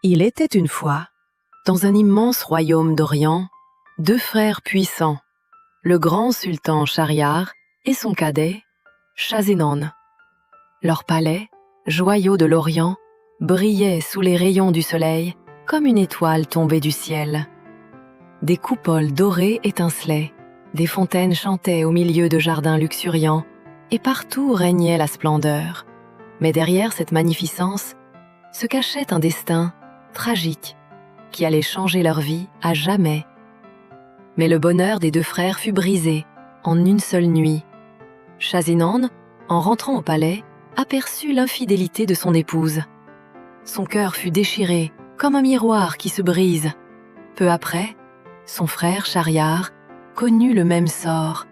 Il était une fois, dans un immense royaume d'Orient, deux frères puissants, le grand sultan Shahryar et son cadet, Shahzenan. Leur palais, joyau de l'Orient, brillait sous les rayons du soleil comme une étoile tombée du ciel. Des coupoles dorées étincelaient, des fontaines chantaient au milieu de jardins luxuriants, et partout régnait la splendeur. Mais derrière cette magnificence se cachait un destin tragique qui allait changer leur vie à jamais. Mais le bonheur des deux frères fut brisé en une seule nuit. Shahzenan, en rentrant au palais, aperçut l'infidélité de son épouse. Son cœur fut déchiré comme un miroir qui se brise. Peu après, son frère Shahryar connut le même sort,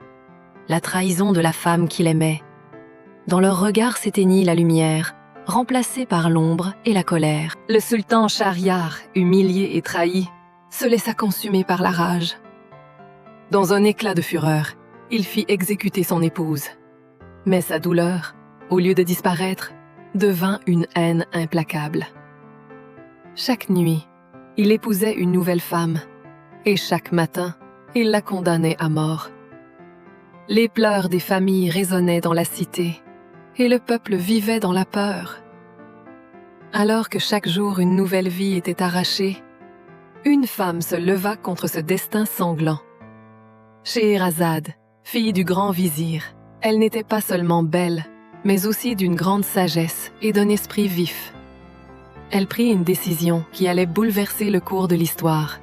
la trahison de la femme qu'il aimait. Dans leur regard s'éteignit la lumière, remplacée par l'ombre et la colère. Le sultan Shahryar, humilié et trahi, se laissa consumer par la rage. Dans un éclat de fureur, il fit exécuter son épouse. Mais sa douleur, au lieu de disparaître, devint une haine implacable. Chaque nuit, il épousait une nouvelle femme, et chaque matin, il la condamnait à mort. Les pleurs des familles résonnaient dans la cité, et le peuple vivait dans la peur. Alors que chaque jour une nouvelle vie était arrachée, une femme se leva contre ce destin sanglant. Scheherazade, fille du grand vizir, elle n'était pas seulement belle, mais aussi d'une grande sagesse et d'un esprit vif. Elle prit une décision qui allait bouleverser le cours de l'histoire.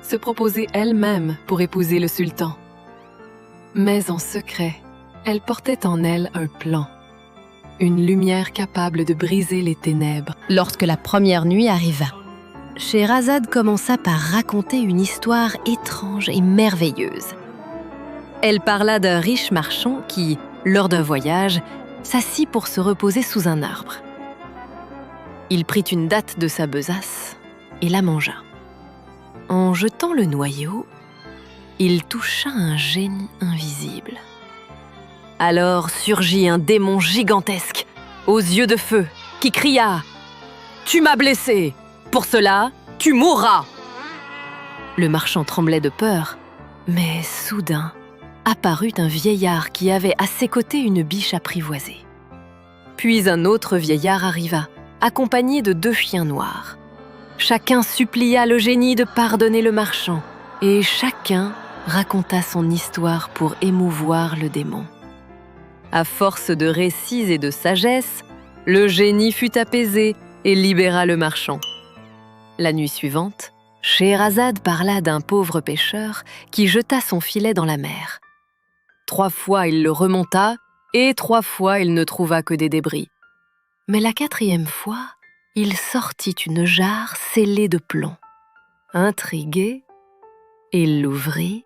Se proposer elle-même pour épouser le sultan. Mais en secret, elle portait en elle un plan. Une lumière capable de briser les ténèbres. Lorsque la première nuit arriva, Scheherazade commença par raconter une histoire étrange et merveilleuse. Elle parla d'un riche marchand qui, lors d'un voyage, s'assit pour se reposer sous un arbre. Il prit une datte de sa besace et la mangea. En jetant le noyau, il toucha un génie invisible. Alors surgit un démon gigantesque, aux yeux de feu, qui cria « Tu m'as blessé, pour cela, tu mourras !» Le marchand tremblait de peur, mais soudain apparut un vieillard qui avait à ses côtés une biche apprivoisée. Puis un autre vieillard arriva, accompagné de deux chiens noirs. Chacun supplia le génie de pardonner le marchand, et chacun raconta son histoire pour émouvoir le démon. À force de récits et de sagesse, le génie fut apaisé et libéra le marchand. La nuit suivante, Scheherazade parla d'un pauvre pêcheur qui jeta son filet dans la mer. 3 fois il le remonta, et 3 fois il ne trouva que des débris. Mais la 4e fois, il sortit une jarre scellée de plomb. Intrigué, il l'ouvrit,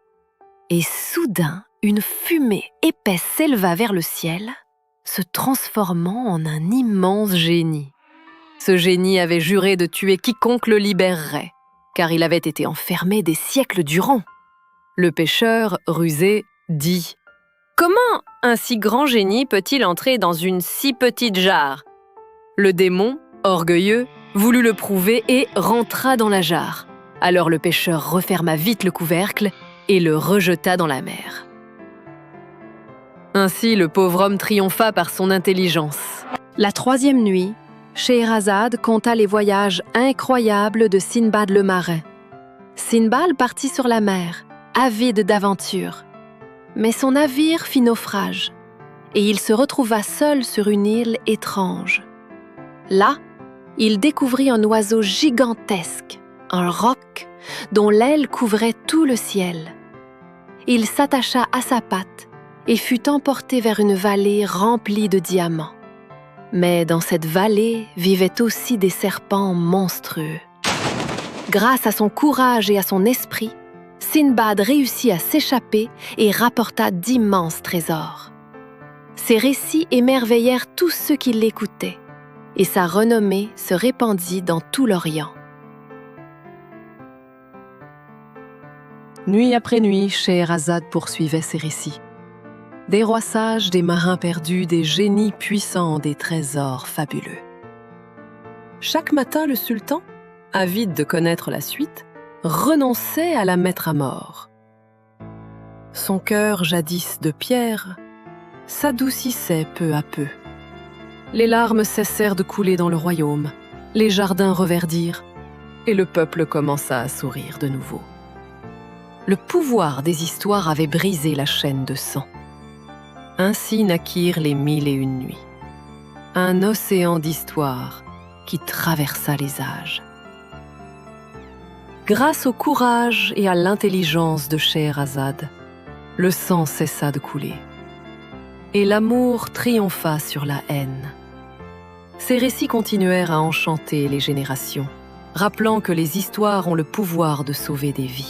et soudain, une fumée épaisse s'éleva vers le ciel, se transformant en un immense génie. Ce génie avait juré de tuer quiconque le libérerait, car il avait été enfermé des siècles durant. Le pêcheur, rusé, dit « Comment un si grand génie peut-il entrer dans une si petite jarre ?» Le démon, orgueilleux, voulut le prouver et rentra dans la jarre. Alors le pêcheur referma vite le couvercle et le rejeta dans la mer. Ainsi, le pauvre homme triompha par son intelligence. La 3e nuit, Scheherazade conta les voyages incroyables de Sindbad le marin. Sindbad partit sur la mer, avide d'aventure. Mais son navire fit naufrage, et il se retrouva seul sur une île étrange. Là, il découvrit un oiseau gigantesque, un roc, dont l'aile couvrait tout le ciel. Il s'attacha à sa patte et fut emporté vers une vallée remplie de diamants. Mais dans cette vallée vivaient aussi des serpents monstrueux. Grâce à son courage et à son esprit, Sindbad réussit à s'échapper et rapporta d'immenses trésors. Ses récits émerveillèrent tous ceux qui l'écoutaient, et sa renommée se répandit dans tout l'Orient. Nuit après nuit, Scheherazade poursuivait ses récits. Des rois sages, des marins perdus, des génies puissants, des trésors fabuleux. Chaque matin, le sultan, avide de connaître la suite, renonçait à la mettre à mort. Son cœur, jadis de pierre, s'adoucissait peu à peu. Les larmes cessèrent de couler dans le royaume, les jardins reverdirent, et le peuple commença à sourire de nouveau. Le pouvoir des histoires avait brisé la chaîne de sang. Ainsi naquirent les 1001 nuits. Un océan d'histoires qui traversa les âges. Grâce au courage et à l'intelligence de Scheherazade, le sang cessa de couler. Et l'amour triompha sur la haine. Ces récits continuèrent à enchanter les générations, rappelant que les histoires ont le pouvoir de sauver des vies.